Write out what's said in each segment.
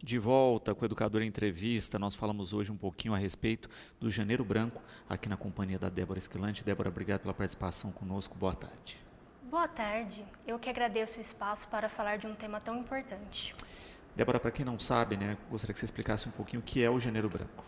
De volta com o Educador em Entrevista, nós falamos hoje um pouquinho a respeito do Janeiro Branco, aqui na companhia da Débora Esquilante. Débora, obrigado pela participação conosco. Boa tarde. Boa tarde, eu que agradeço o espaço para falar de um tema tão importante. Débora, para quem não sabe, gostaria que você explicasse um pouquinho o que é o Janeiro Branco.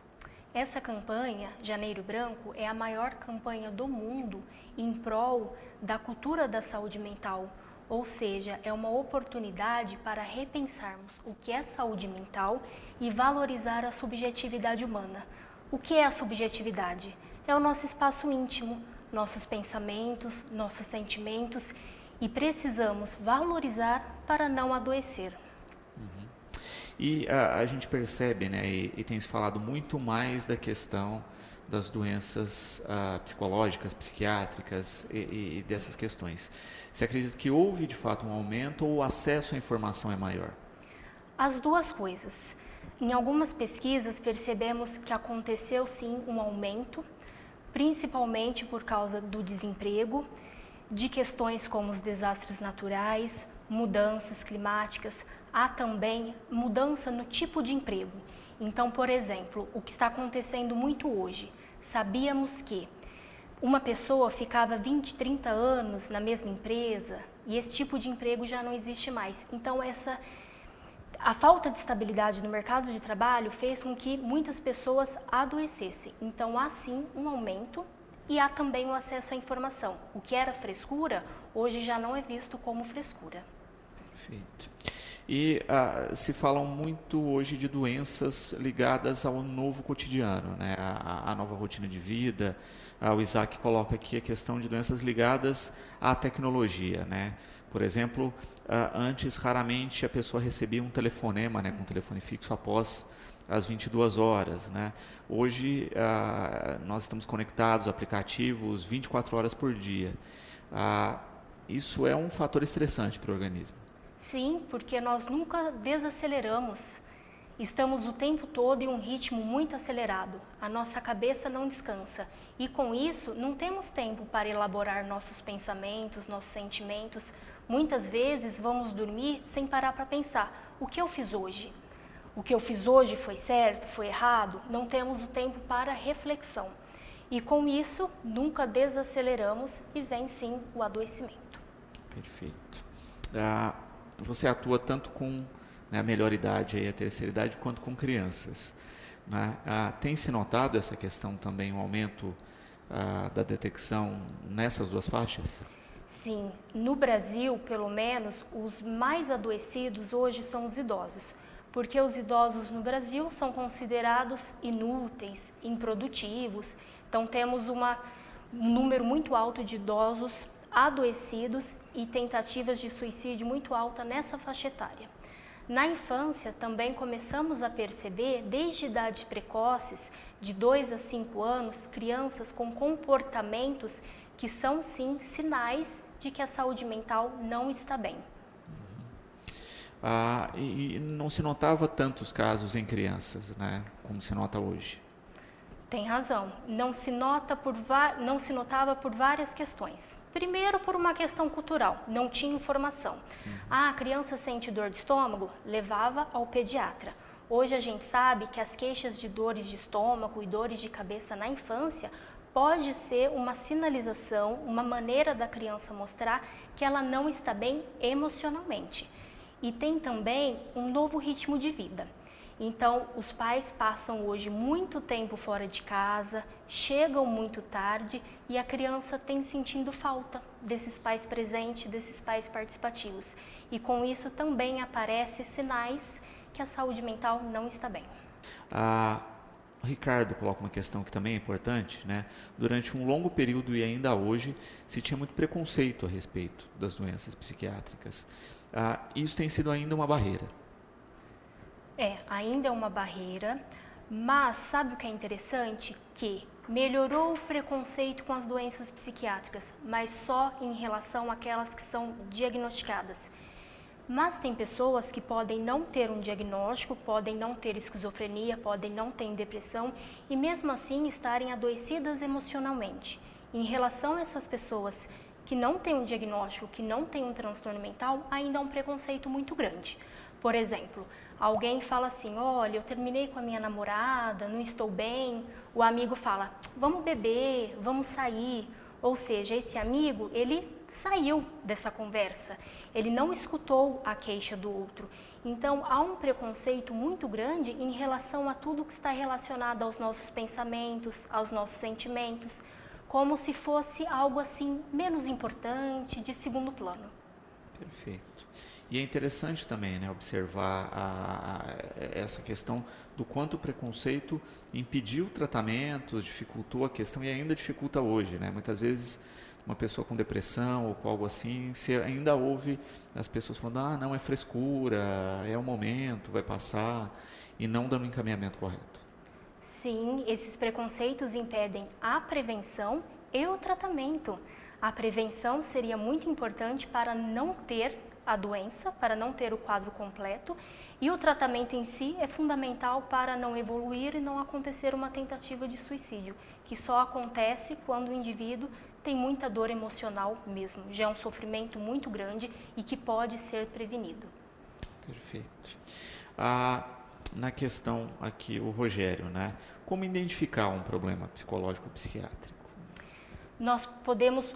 Essa campanha, Janeiro Branco, é a maior campanha do mundo em prol da cultura da saúde mental, ou seja, é uma oportunidade para repensarmos o que é saúde mental e valorizar a subjetividade humana. O que é a subjetividade? É o nosso espaço íntimo, nossos pensamentos, nossos sentimentos, e precisamos valorizar para não adoecer. E a gente percebe, e tem se falado muito mais da questão das doenças psicológicas, psiquiátricas e dessas questões. Você acredita que houve de fato um aumento ou o acesso à informação é maior? As duas coisas. Em algumas pesquisas percebemos que aconteceu sim um aumento, principalmente por causa do desemprego, de questões como os desastres naturais, mudanças climáticas, há também mudança no tipo de emprego. Então, por exemplo, o que está acontecendo muito hoje, sabíamos que uma pessoa ficava 20, 30 anos na mesma empresa e esse tipo de emprego já não existe mais. Então, a falta de estabilidade no mercado de trabalho fez com que muitas pessoas adoecessem. Então, há sim um aumento e há também o acesso à informação. O que era frescura, hoje já não é visto como frescura. Perfeito. E se falam muito hoje de doenças ligadas ao novo cotidiano, à nova rotina de vida. O Isaac coloca aqui a questão de doenças ligadas à tecnologia, Por exemplo, antes raramente a pessoa recebia um telefonema, com um telefone fixo após às 22 horas, Hoje nós estamos conectados a aplicativos 24 horas por dia. Isso é um fator estressante para o organismo. Sim, porque nós nunca desaceleramos. Estamos o tempo todo em um ritmo muito acelerado. A nossa cabeça não descansa. E com isso, não temos tempo para elaborar nossos pensamentos, nossos sentimentos. Muitas vezes vamos dormir sem parar para pensar: o que eu fiz hoje? O que eu fiz hoje foi certo, foi errado? Não temos o tempo para reflexão. E com isso, nunca desaceleramos e vem sim o adoecimento. Perfeito. Você atua tanto com a melhor idade, a terceira idade, quanto com crianças. Tem se notado essa questão também, um aumento da detecção nessas duas faixas? Sim, no Brasil, pelo menos, os mais adoecidos hoje são os idosos, porque os idosos no Brasil são considerados inúteis, improdutivos. Então temos um número muito alto de idosos adoecidos e tentativas de suicídio muito alta nessa faixa etária. Na infância também começamos a perceber, desde idades precoces, de 2 a 5 anos, crianças com comportamentos que são sim sinais de que a saúde mental não está bem. E não se notava tantos casos em crianças, como se nota hoje. Tem razão, não se notava por várias questões. Primeiro, por uma questão cultural, não tinha informação. A criança sente dor de estômago, levava ao pediatra. Hoje a gente sabe que as queixas de dores de estômago e dores de cabeça na infância pode ser uma sinalização, uma maneira da criança mostrar que ela não está bem emocionalmente. E tem também um novo ritmo de vida. Então, os pais passam hoje muito tempo fora de casa, chegam muito tarde e a criança tem sentindo falta desses pais presentes, desses pais participativos. E com isso também aparecem sinais que a saúde mental não está bem. O Ricardo coloca uma questão que também é importante, Durante um longo período e ainda hoje se tinha muito preconceito a respeito das doenças psiquiátricas. Isso tem sido ainda uma barreira. Ainda é uma barreira, mas sabe o que é interessante? Que melhorou o preconceito com as doenças psiquiátricas, mas só em relação àquelas que são diagnosticadas. Mas tem pessoas que podem não ter um diagnóstico, podem não ter esquizofrenia, podem não ter depressão e mesmo assim estarem adoecidas emocionalmente. Em relação a essas pessoas que não têm um diagnóstico, que não têm um transtorno mental, ainda há um preconceito muito grande. Por exemplo, alguém fala assim, olha, eu terminei com a minha namorada, não estou bem. O amigo fala, vamos beber, vamos sair. Ou seja, esse amigo, ele saiu dessa conversa, ele não escutou a queixa do outro. Então, há um preconceito muito grande em relação a tudo que está relacionado aos nossos pensamentos, aos nossos sentimentos, como se fosse algo assim menos importante, de segundo plano. Perfeito. E é interessante também, né, observar essa questão do quanto o preconceito impediu tratamentos, dificultou a questão e ainda dificulta hoje, né? Muitas vezes uma pessoa com depressão ou com algo assim, você ainda ouve as pessoas falando, ah, não, é frescura, é o momento, vai passar, e não dando o encaminhamento correto. Sim, esses preconceitos impedem a prevenção e o tratamento. A prevenção seria muito importante para não ter a doença, para não ter o quadro completo, e o tratamento em si é fundamental para não evoluir e não acontecer uma tentativa de suicídio, que só acontece quando o indivíduo tem muita dor emocional mesmo, já é um sofrimento muito grande e que pode ser prevenido. Perfeito. Na questão aqui, o Rogério, né? Como identificar um problema psicológico ou psiquiátrico? Nós podemos,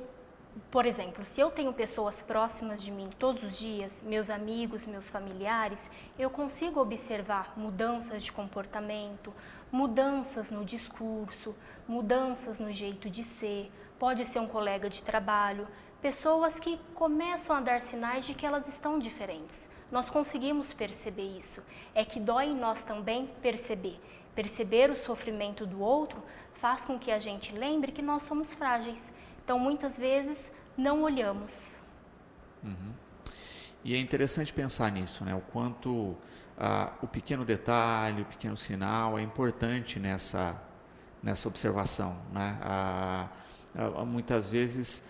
por exemplo, se eu tenho pessoas próximas de mim todos os dias, meus amigos, meus familiares, eu consigo observar mudanças de comportamento, mudanças no discurso, mudanças no jeito de ser, pode ser um colega de trabalho, pessoas que começam a dar sinais de que elas estão diferentes. Nós conseguimos perceber isso. É que dói em nós também perceber. Perceber o sofrimento do outro faz com que a gente lembre que nós somos frágeis. Então, muitas vezes, não olhamos. Uhum. E é interessante pensar nisso, né? O quanto o pequeno detalhe, o pequeno sinal é importante nessa observação, né? Muitas vezes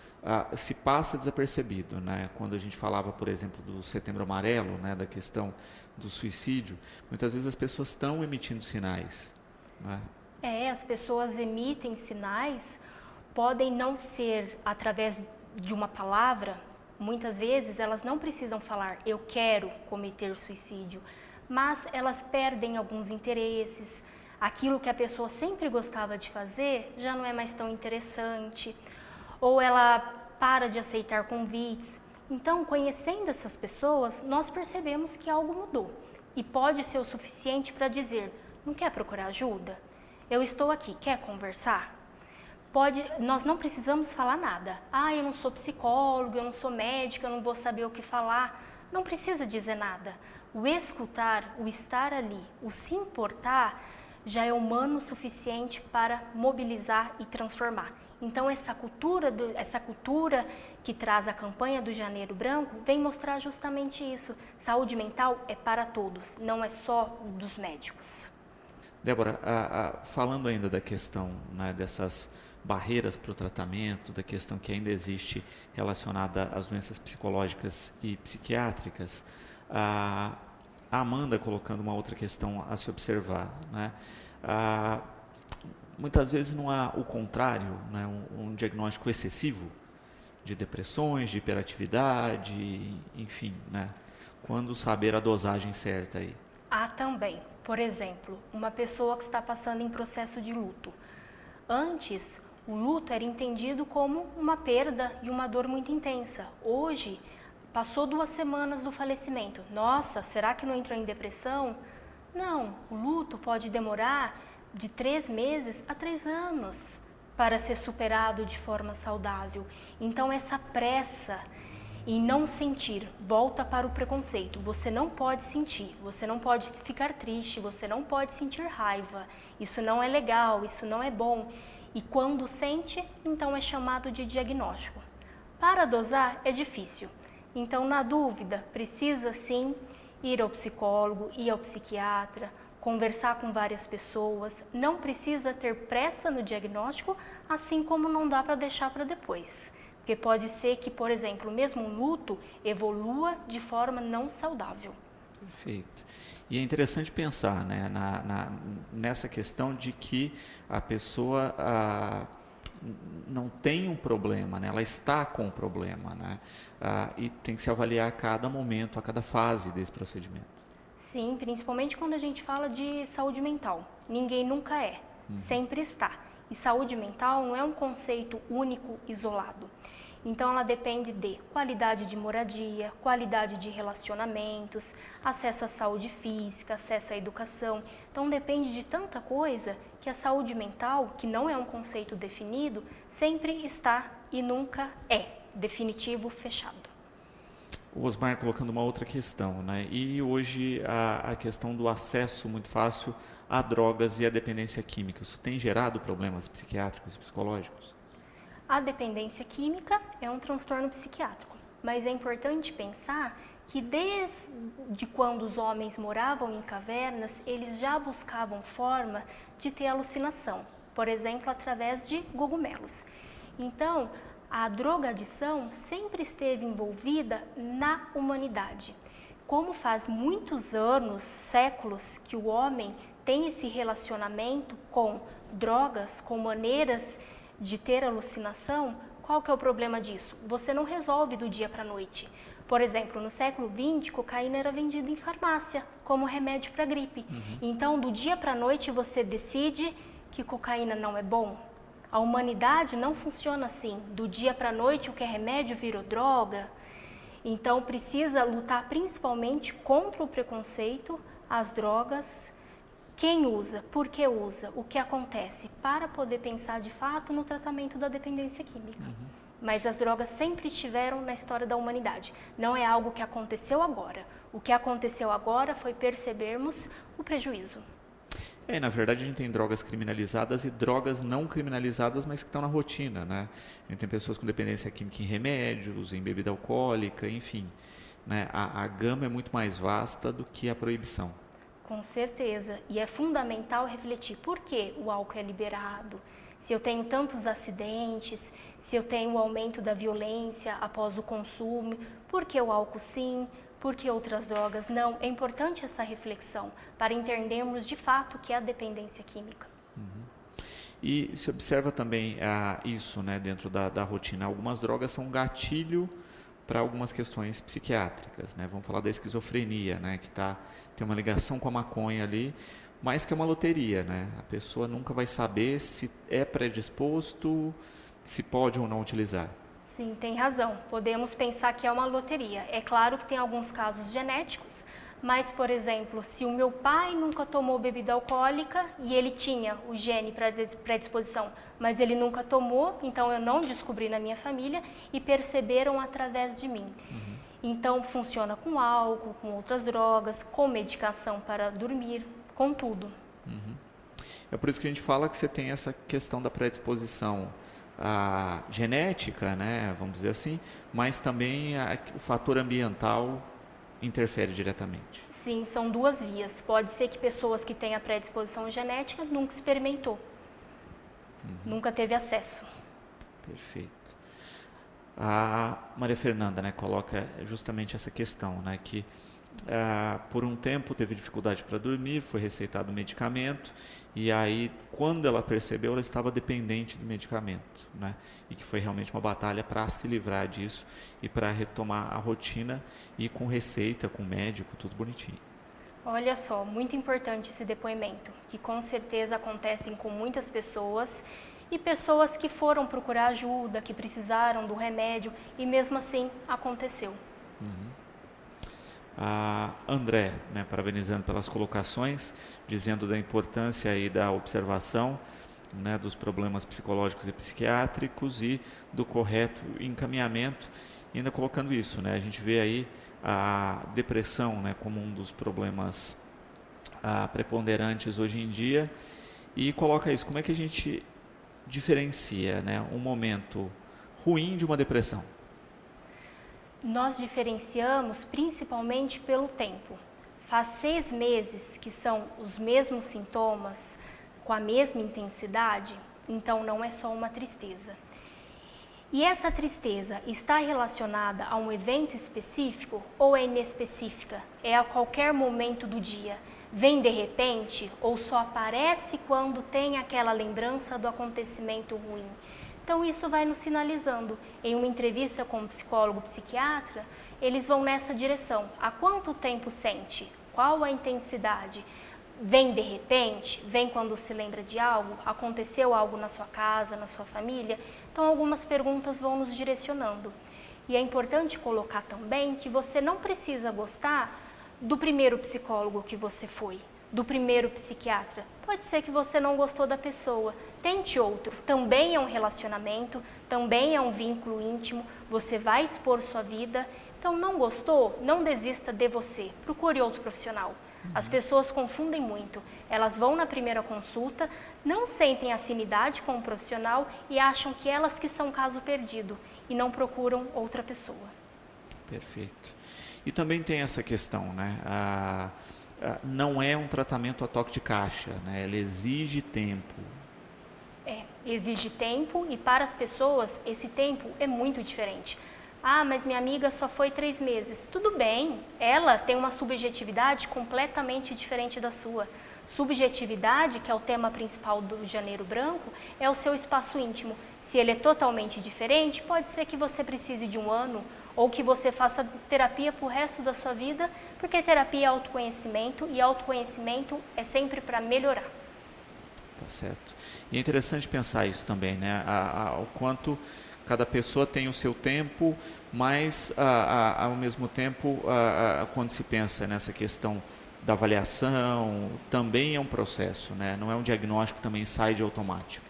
se passa desapercebido, né? Quando a gente falava, por exemplo, do Setembro Amarelo, né? Da questão do suicídio, muitas vezes as pessoas estão emitindo sinais, né? As pessoas emitem sinais, podem não ser através de uma palavra, muitas vezes elas não precisam falar eu quero cometer suicídio, mas elas perdem alguns interesses, aquilo que a pessoa sempre gostava de fazer já não é mais tão interessante, ou ela para de aceitar convites. Então, conhecendo essas pessoas, nós percebemos que algo mudou e pode ser o suficiente para dizer, não quer procurar ajuda? Eu estou aqui, quer conversar? Nós não precisamos falar nada. Eu não sou psicólogo, eu não sou médica, eu não vou saber o que falar. Não precisa dizer nada. O escutar, o estar ali, o se importar, já é humano o suficiente para mobilizar e transformar. Então, essa cultura que traz a campanha do Janeiro Branco vem mostrar justamente isso. Saúde mental é para todos, não é só dos médicos. Débora, falando ainda da questão, né, dessas barreiras para o tratamento, da questão que ainda existe relacionada às doenças psicológicas e psiquiátricas, a Amanda colocando uma outra questão a se observar, né? Muitas vezes não há o contrário, né? Um diagnóstico excessivo de depressões, de hiperatividade, enfim, né? Quando saber a dosagem certa aí? Há também, por exemplo, uma pessoa que está passando em processo de luto. Antes, o luto era entendido como uma perda e uma dor muito intensa. Hoje, passou 2 semanas do falecimento. Nossa, será que não entrou em depressão? Não, o luto pode demorar de 3 meses a 3 anos para ser superado de forma saudável. Então, essa pressa em não sentir volta para o preconceito. Você não pode sentir, você não pode ficar triste, você não pode sentir raiva. Isso não é legal, isso não é bom. E quando sente, então é chamado de diagnóstico. Para dosar é difícil. Então, na dúvida, precisa sim ir ao psicólogo, ir ao psiquiatra, conversar com várias pessoas. Não precisa ter pressa no diagnóstico, assim como não dá para deixar para depois. Porque pode ser que, por exemplo, mesmo um luto evolua de forma não saudável. Perfeito. E é interessante pensar, né, nessa questão de que a pessoa não tem um problema, né, ela está com um problema, né, e tem que se avaliar a cada momento, a cada fase desse procedimento. Sim, principalmente quando a gente fala de saúde mental. Ninguém nunca é, sempre está. E saúde mental não é um conceito único, isolado. Então ela depende de qualidade de moradia, qualidade de relacionamentos, acesso à saúde física, acesso à educação. Então depende de tanta coisa que a saúde mental, que não é um conceito definido, sempre está e nunca é definitivo, fechado. O Osmar colocando uma outra questão, né? E hoje a questão do acesso muito fácil a drogas e a dependência química, isso tem gerado problemas psiquiátricos e psicológicos? A dependência química é um transtorno psiquiátrico, mas é importante pensar que desde quando os homens moravam em cavernas, eles já buscavam forma de ter alucinação, por exemplo, através de cogumelos. Então, a drogadição sempre esteve envolvida na humanidade. Como faz muitos anos, séculos, que o homem tem esse relacionamento com drogas, com maneiras de ter alucinação, qual que é o problema disso? Você não resolve do dia para a noite. Por exemplo, no século XX, cocaína era vendida em farmácia como remédio para gripe. Então, do dia para a noite, você decide que cocaína não é bom? A humanidade não funciona assim. Do dia para a noite, o que é remédio virou droga. Então, precisa lutar principalmente contra o preconceito, as drogas. Quem usa, por que usa, o que acontece, para poder pensar de fato no tratamento da dependência química. Mas as drogas sempre estiveram na história da humanidade, não é algo que aconteceu agora. O que aconteceu agora foi percebermos o prejuízo. Na verdade a gente tem drogas criminalizadas e drogas não criminalizadas, mas que estão na rotina, né? A gente tem pessoas com dependência química em remédios, em bebida alcoólica, enfim, né? A gama é muito mais vasta do que a proibição. Com certeza, e é fundamental refletir por que o álcool é liberado, se eu tenho tantos acidentes, se eu tenho o aumento da violência após o consumo, por que o álcool sim, por que outras drogas não? É importante essa reflexão para entendermos de fato o que é a dependência química. E se observa também isso, né, dentro da rotina. Algumas drogas são gatilho para algumas questões psiquiátricas, né? Vamos falar da esquizofrenia, né, que tem uma ligação com a maconha ali, mas que é uma loteria, né? A pessoa nunca vai saber se é predisposto, se pode ou não utilizar. Sim, tem razão. Podemos pensar que é uma loteria. É claro que tem alguns casos genéticos, mas, por exemplo, se o meu pai nunca tomou bebida alcoólica e ele tinha o gene para predisposição, mas ele nunca tomou, então eu não descobri na minha família e perceberam através de mim. Então, funciona com álcool, com outras drogas, com medicação para dormir, com tudo. É por isso que a gente fala que você tem essa questão da predisposição genética, né, vamos dizer assim, mas também o fator ambiental interfere diretamente. Sim, são duas vias. Pode ser que pessoas que têm a predisposição genética nunca experimentou, nunca teve acesso. Perfeito. A Maria Fernanda, né, coloca justamente essa questão, né, que por um tempo teve dificuldade para dormir, foi receitado medicamento e aí quando ela percebeu ela estava dependente do medicamento, né, e que foi realmente uma batalha para se livrar disso e para retomar a rotina e com receita, com médico, tudo bonitinho. Olha só, muito importante esse depoimento, que com certeza acontecem com muitas pessoas e pessoas que foram procurar ajuda, que precisaram do remédio e mesmo assim aconteceu. André, né, parabenizando pelas colocações, dizendo da importância e da observação, né, dos problemas psicológicos e psiquiátricos e do correto encaminhamento, e ainda colocando isso, né, a gente vê aí a depressão, né, como um dos problemas preponderantes hoje em dia, e coloca isso, como é que a gente diferencia, né, um momento ruim de uma depressão? Nós diferenciamos principalmente pelo tempo. Faz 6 meses que são os mesmos sintomas, com a mesma intensidade, então não é só uma tristeza. E essa tristeza está relacionada a um evento específico ou é inespecífica? É a qualquer momento do dia? Vem de repente ou só aparece quando tem aquela lembrança do acontecimento ruim? Então isso vai nos sinalizando. Em uma entrevista com um psicólogo, psiquiatra, eles vão nessa direção. Há quanto tempo sente? Qual a intensidade? Vem de repente? Vem quando se lembra de algo? Aconteceu algo na sua casa, na sua família? Então, algumas perguntas vão nos direcionando. E é importante colocar também que você não precisa gostar do primeiro psicólogo que você foi, do primeiro psiquiatra. Pode ser que você não gostou da pessoa, tente outro. Também é um relacionamento, também é um vínculo íntimo, você vai expor sua vida. Então, não gostou? Não desista de você, procure outro profissional. As pessoas confundem muito, elas vão na primeira consulta, não sentem afinidade com o profissional e acham que elas que são caso perdido e não procuram outra pessoa. Perfeito. E também tem essa questão, né? Não é um tratamento a toque de caixa, né? Ele exige tempo. Exige tempo e para as pessoas esse tempo é muito diferente. Ah, mas minha amiga só foi 3 meses. Tudo bem, ela tem uma subjetividade completamente diferente da sua. Subjetividade, que é o tema principal do Janeiro Branco, é o seu espaço íntimo. Se ele é totalmente diferente, pode ser que você precise de 1 ano ou que você faça terapia para o resto da sua vida, porque terapia é autoconhecimento e autoconhecimento é sempre para melhorar. Tá certo. E é interessante pensar isso também, né? O quanto cada pessoa tem o seu tempo, mas ao mesmo tempo, quando se pensa nessa questão da avaliação, também é um processo, né? Não é um diagnóstico que também sai de automático.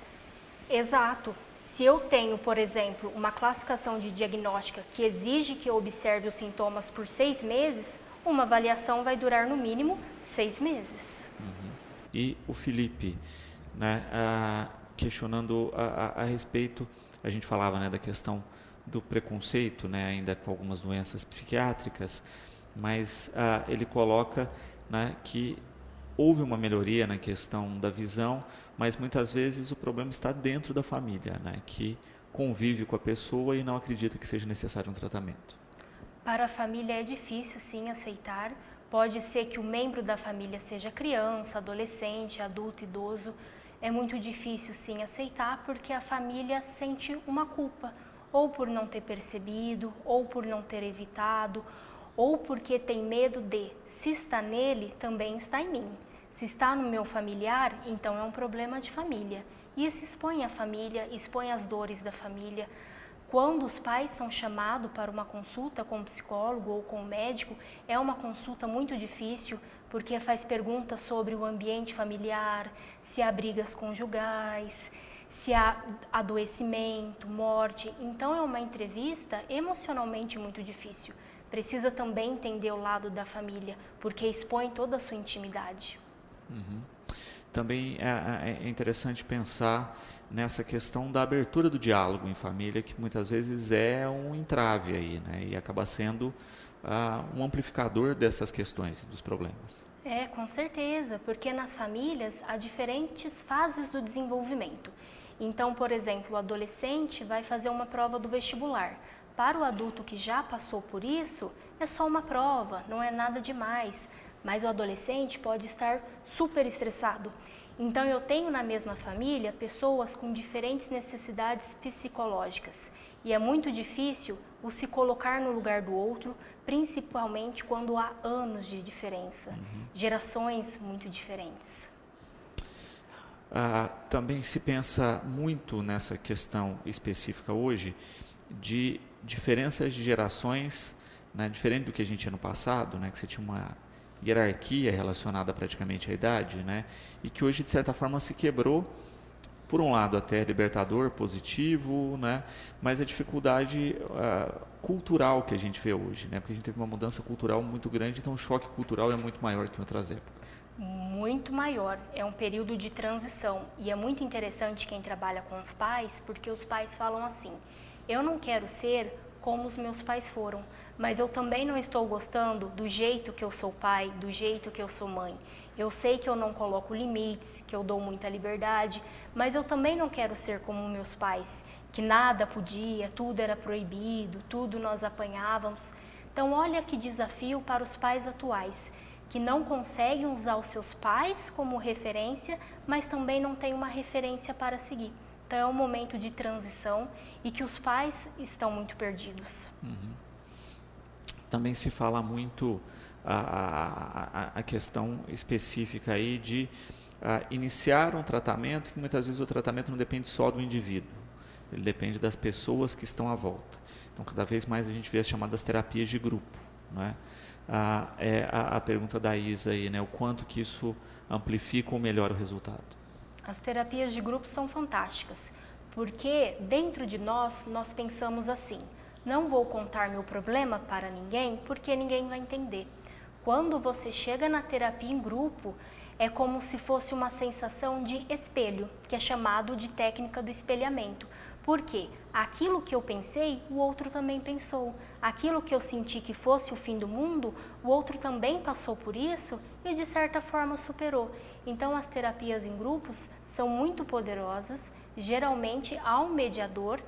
Exato. Se eu tenho, por exemplo, uma classificação de diagnóstica que exige que eu observe os sintomas por 6 meses, uma avaliação vai durar no mínimo 6 meses. E o Felipe, né, questionando a respeito, a gente falava, né, da questão do preconceito, né, ainda com algumas doenças psiquiátricas, mas ele coloca, né, que houve uma melhoria na questão da visão, mas muitas vezes o problema está dentro da família, né, que convive com a pessoa e não acredita que seja necessário um tratamento. Para a família é difícil, sim, aceitar. Pode ser que o membro da família seja criança, adolescente, adulto, idoso. É muito difícil, sim, aceitar, porque a família sente uma culpa, ou por não ter percebido, ou por não ter evitado, ou porque tem medo de, se está nele, também está em mim. Se está no meu familiar, então é um problema de família. E isso expõe a família, expõe as dores da família. Quando os pais são chamados para uma consulta com o psicólogo ou com o médico, é uma consulta muito difícil, porque faz perguntas sobre o ambiente familiar, se há brigas conjugais, se há adoecimento, morte. Então é uma entrevista emocionalmente muito difícil. Precisa também entender o lado da família, porque expõe toda a sua intimidade. Também é interessante pensar nessa questão da abertura do diálogo em família, que muitas vezes é um entrave aí, né? E acaba sendo um amplificador dessas questões, dos problemas. Com certeza, porque nas famílias há diferentes fases do desenvolvimento. Então, por exemplo, o adolescente vai fazer uma prova do vestibular. Para o adulto que já passou por isso, é só uma prova, não é nada demais. Mas o adolescente pode estar super estressado. Então, eu tenho na mesma família pessoas com diferentes necessidades psicológicas. E é muito difícil o se colocar no lugar do outro, principalmente quando há anos de diferença, gerações muito diferentes. Também se pensa muito nessa questão específica hoje de diferenças de gerações, né, diferente do que a gente tinha no passado, né, que você tinha uma hierarquia relacionada praticamente à idade, né, e que hoje de certa forma se quebrou, por um lado até libertador, positivo, né, mas a dificuldade cultural que a gente vê hoje, né, porque a gente teve uma mudança cultural muito grande, então o choque cultural é muito maior que em outras épocas. Muito maior, é um período de transição e é muito interessante quem trabalha com os pais, porque os pais falam assim: eu não quero ser como os meus pais foram, mas eu também não estou gostando do jeito que eu sou pai, do jeito que eu sou mãe. Eu sei que eu não coloco limites, que eu dou muita liberdade, mas eu também não quero ser como meus pais, que nada podia, tudo era proibido, tudo nós apanhávamos. Então olha que desafio para os pais atuais, que não conseguem usar os seus pais como referência, mas também não têm uma referência para seguir. Então é um momento de transição e que os pais estão muito perdidos. também se fala muito a questão específica aí de iniciar um tratamento, que muitas vezes o tratamento não depende só do indivíduo, ele depende das pessoas que estão à volta. Então, cada vez mais a gente vê as chamadas terapias de grupo, né? A pergunta da Isa aí, né? O quanto que isso amplifica ou melhora o resultado? As terapias de grupo são fantásticas, porque dentro de nós pensamos assim: não vou contar meu problema para ninguém, porque ninguém vai entender. Quando você chega na terapia em grupo, é como se fosse uma sensação de espelho, que é chamado de técnica do espelhamento. Porque aquilo que eu pensei, o outro também pensou. Aquilo que eu senti que fosse o fim do mundo, o outro também passou por isso e de certa forma superou. Então as terapias em grupos são muito poderosas. Geralmente há um mediador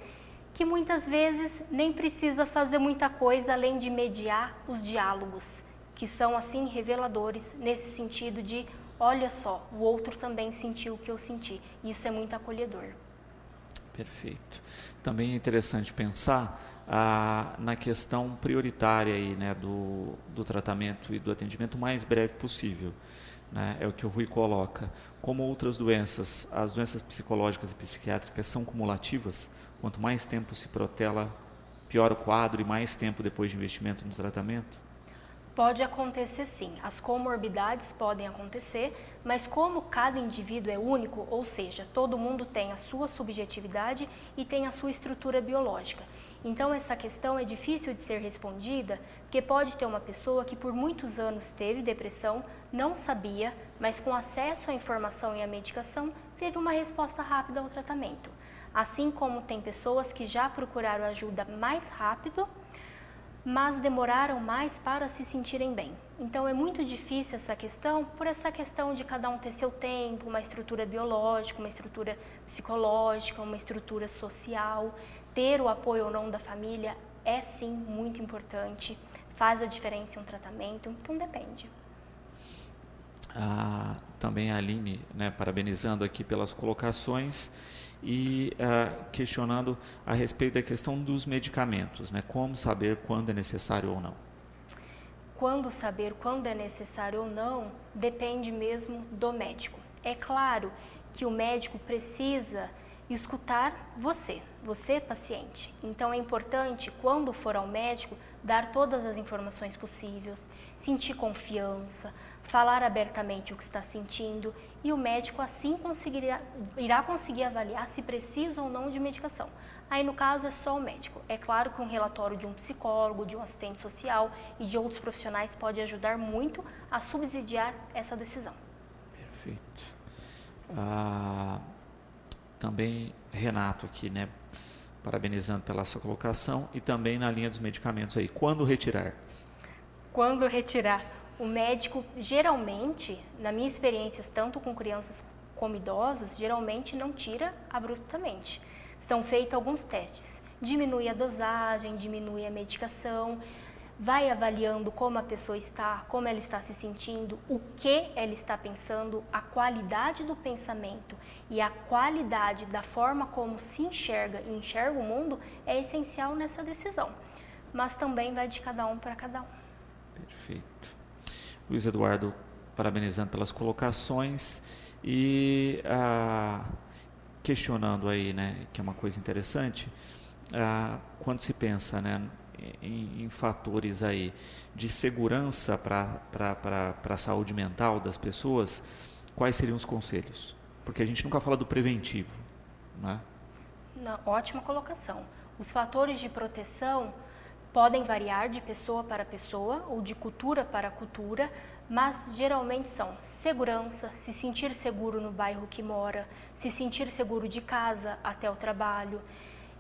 que muitas vezes nem precisa fazer muita coisa além de mediar os diálogos, que são assim reveladores nesse sentido de: olha só, o outro também sentiu o que eu senti. Isso é muito acolhedor. Perfeito. Também é interessante pensar na questão prioritária aí, né, do tratamento e do atendimento o mais breve possível, né? É o que o Rui coloca. Como outras doenças, as doenças psicológicas e psiquiátricas são cumulativas. Quanto mais tempo se protela, pior o quadro e mais tempo depois de investimento no tratamento. Pode acontecer sim, as comorbidades podem acontecer, mas como cada indivíduo é único, ou seja, todo mundo tem a sua subjetividade e tem a sua estrutura biológica. Então essa questão é difícil de ser respondida, porque pode ter uma pessoa que por muitos anos teve depressão, não sabia, mas com acesso à informação e à medicação, teve uma resposta rápida ao tratamento. Assim como tem pessoas que já procuraram ajuda mais rápido, mas demoraram mais para se sentirem bem. Então é muito difícil essa questão, por essa questão de cada um ter seu tempo, uma estrutura biológica, uma estrutura psicológica, uma estrutura social. Ter o apoio ou não da família é sim muito importante, faz a diferença em um tratamento, então depende. Também a Aline, né, parabenizando aqui pelas colocações e questionando a respeito da questão dos medicamentos, né, como saber quando é necessário ou não. Quando saber quando é necessário ou não, depende mesmo do médico. É claro que o médico precisa escutar você paciente. Então é importante, quando for ao médico, dar todas as informações possíveis, sentir confiança, falar abertamente o que está sentindo, e o médico assim irá conseguir avaliar se precisa ou não de medicação. Aí no caso é só o médico. É claro que um relatório de um psicólogo, de um assistente social e de outros profissionais pode ajudar muito a subsidiar essa decisão. Perfeito. Também Renato aqui, né, parabenizando pela sua colocação e também na linha dos medicamentos aí. Quando retirar? Quando retirar? O médico, geralmente, na minha experiência, tanto com crianças como idosos, geralmente não tira abruptamente. São feitos alguns testes. Diminui a dosagem, diminui a medicação, vai avaliando como a pessoa está, como ela está se sentindo, o que ela está pensando, a qualidade do pensamento e a qualidade da forma como se enxerga e enxerga o mundo é essencial nessa decisão. Mas também vai de cada um para cada um. Perfeito. Luiz Eduardo, parabenizando pelas colocações e questionando aí, né, que é uma coisa interessante, quando se pensa, né, em fatores aí de segurança para a saúde mental das pessoas, quais seriam os conselhos? Porque a gente nunca fala do preventivo, né? Ótima colocação. Os fatores de proteção podem variar de pessoa para pessoa ou de cultura para cultura, mas geralmente são segurança, se sentir seguro no bairro que mora, se sentir seguro de casa até o trabalho,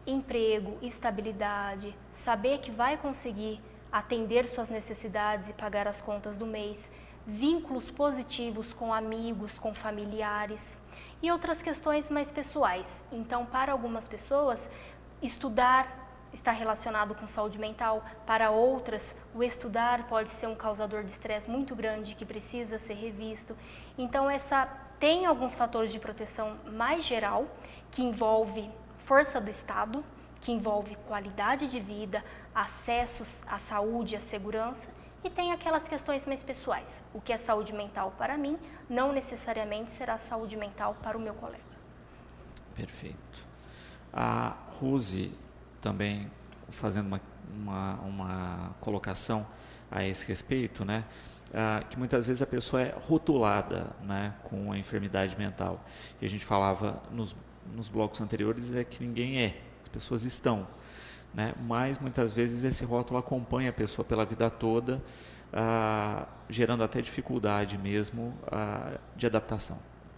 emprego, estabilidade, saber que vai conseguir atender suas necessidades e pagar as contas do mês, vínculos positivos com amigos, com familiares e outras questões mais pessoais. Então, para algumas pessoas, estudar está relacionado com saúde mental, para outras, o estudar pode ser um causador de estresse muito grande que precisa ser revisto. Então, tem alguns fatores de proteção mais geral, que envolve força do Estado, que envolve qualidade de vida, acessos à saúde, à segurança, e tem aquelas questões mais pessoais. O que é saúde mental para mim, não necessariamente será saúde mental para o meu colega. Perfeito. A Rose também fazendo uma colocação a esse respeito, né? Que muitas vezes a pessoa é rotulada, né, com a enfermidade mental. E a gente falava nos blocos anteriores que ninguém é, as pessoas estão. Né? Mas muitas vezes esse rótulo acompanha a pessoa pela vida toda, gerando até dificuldade mesmo de adaptação.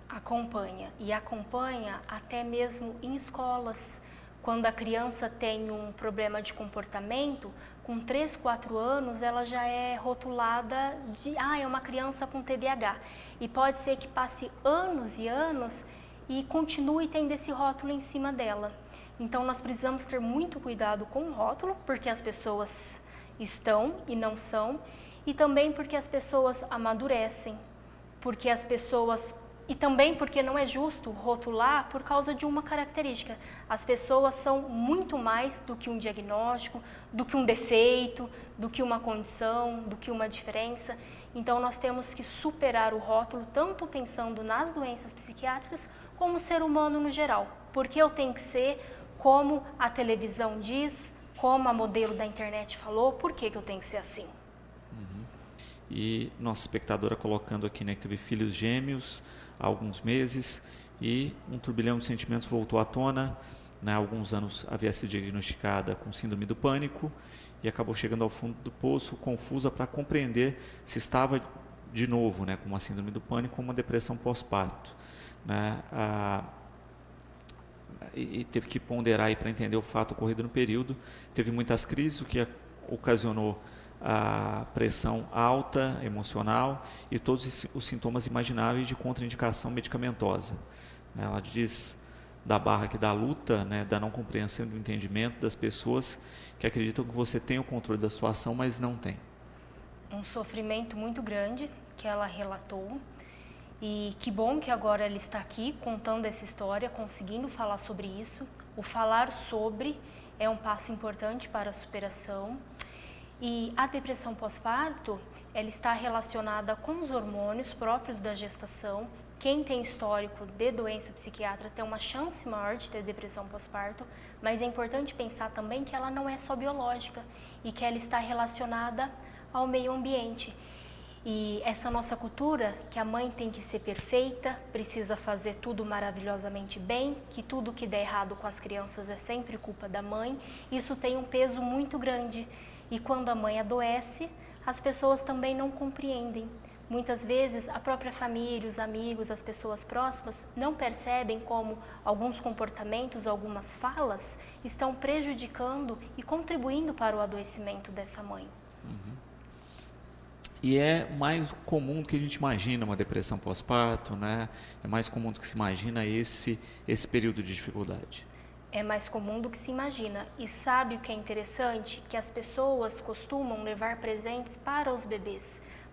Acompanha, e acompanha até mesmo em escolas. Quando a criança tem um problema de comportamento, com 3, 4 anos ela já é rotulada de, é uma criança com TDAH. E pode ser que passe anos e anos e continue tendo esse rótulo em cima dela. Então nós precisamos ter muito cuidado com o rótulo, porque as pessoas estão e não são, e também porque as pessoas amadurecem, porque as pessoas... E também porque não é justo rotular por causa de uma característica. As pessoas são muito mais do que um diagnóstico, do que um defeito, do que uma condição, do que uma diferença. Então nós temos que superar o rótulo, tanto pensando nas doenças psiquiátricas, como o ser humano no geral. Porque eu tenho que ser como a televisão diz, como a modelo da internet falou, por que eu tenho que ser assim? E nossa espectadora colocando aqui, né, que teve filhos gêmeos há alguns meses e um turbilhão de sentimentos voltou à tona, né, há alguns anos havia sido diagnosticada com síndrome do pânico e acabou chegando ao fundo do poço, confusa para compreender se estava de novo, né, com uma síndrome do pânico ou uma depressão pós-parto, né, e teve que ponderar para entender o fato ocorrido no período. Teve muitas crises, o que ocasionou a pressão alta, emocional e todos os sintomas imagináveis de contraindicação medicamentosa. Ela diz da barra aqui da luta, né, da não compreensão do entendimento das pessoas que acreditam que você tem o controle da sua ação, mas não tem. Um sofrimento muito grande que ela relatou, e que bom que agora ela está aqui contando essa história, conseguindo falar sobre isso. O falar sobre é um passo importante para a superação. E a depressão pós-parto, ela está relacionada com os hormônios próprios da gestação. Quem tem histórico de doença psiquiátrica tem uma chance maior de ter depressão pós-parto, mas é importante pensar também que ela não é só biológica e que ela está relacionada ao meio ambiente. E essa nossa cultura, que a mãe tem que ser perfeita, precisa fazer tudo maravilhosamente bem, que tudo que der errado com as crianças é sempre culpa da mãe, isso tem um peso muito grande. E quando a mãe adoece, as pessoas também não compreendem. Muitas vezes a própria família, os amigos, as pessoas próximas não percebem como alguns comportamentos, algumas falas estão prejudicando e contribuindo para o adoecimento dessa mãe. E é mais comum do que a gente imagina uma depressão pós-parto, né? É mais comum do que se imagina esse período de dificuldade. É mais comum do que se imagina. E sabe o que é interessante? Que as pessoas costumam levar presentes para os bebês,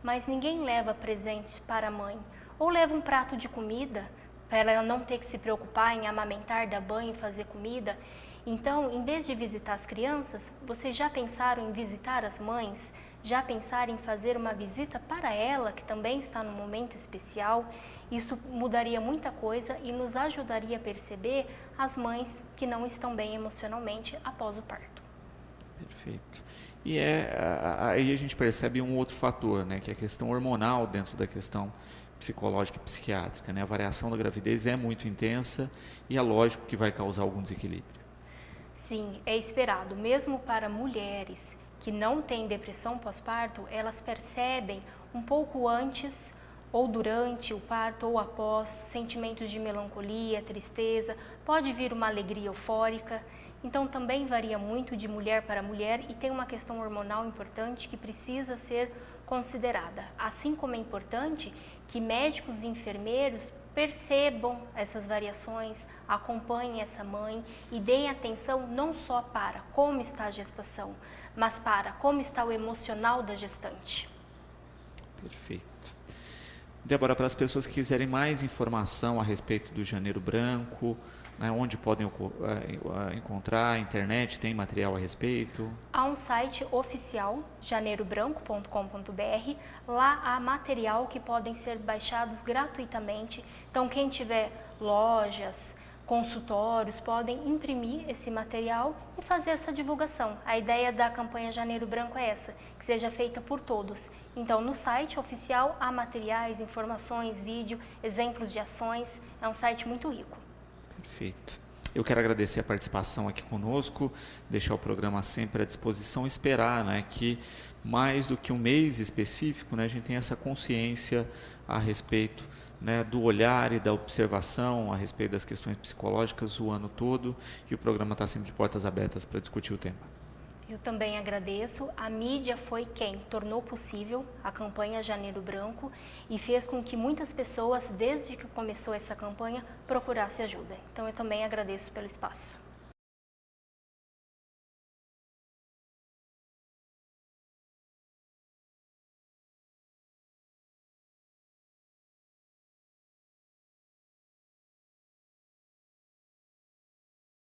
mas ninguém leva presente para a mãe. Ou leva um prato de comida, para ela não ter que se preocupar em amamentar, dar banho e fazer comida. Então, em vez de visitar as crianças, vocês já pensaram em visitar as mães? Já pensaram em fazer uma visita para ela, que também está num momento especial? Isso mudaria muita coisa e nos ajudaria a perceber as mães que não estão bem emocionalmente após o parto. Perfeito. E aí a gente percebe um outro fator, né, que é a questão hormonal dentro da questão psicológica e psiquiátrica, né? A variação da gravidez é muito intensa e é lógico que vai causar algum desequilíbrio. Sim, é esperado. Mesmo para mulheres que não têm depressão pós-parto, elas percebem um pouco antes ou durante o parto ou após sentimentos de melancolia, tristeza, pode vir uma alegria eufórica. Então também varia muito de mulher para mulher e tem uma questão hormonal importante que precisa ser considerada. Assim como é importante que médicos e enfermeiros percebam essas variações, acompanhem essa mãe e deem atenção não só para como está a gestação, mas para como está o emocional da gestante. Perfeito. Débora, para as pessoas que quiserem mais informação a respeito do Janeiro Branco, né? Onde podem encontrar? Internet, tem material a respeito? Há um site oficial, janeirobranco.com.br. Lá há material que podem ser baixados gratuitamente. Então, quem tiver lojas, consultórios, podem imprimir esse material e fazer essa divulgação. A ideia da campanha Janeiro Branco é essa, que seja feita por todos. Então, no site oficial há materiais, informações, vídeo, exemplos de ações. É um site muito rico. Perfeito. Eu quero agradecer a participação aqui conosco, deixar o programa sempre à disposição, esperar, né, que mais do que um mês específico, né, a gente tenha essa consciência a respeito, né, do olhar e da observação a respeito das questões psicológicas o ano todo, e o programa está sempre de portas abertas para discutir o tema. Eu também agradeço. A mídia foi quem tornou possível a campanha Janeiro Branco e fez com que muitas pessoas, desde que começou essa campanha, procurassem ajuda. Então eu também agradeço pelo espaço.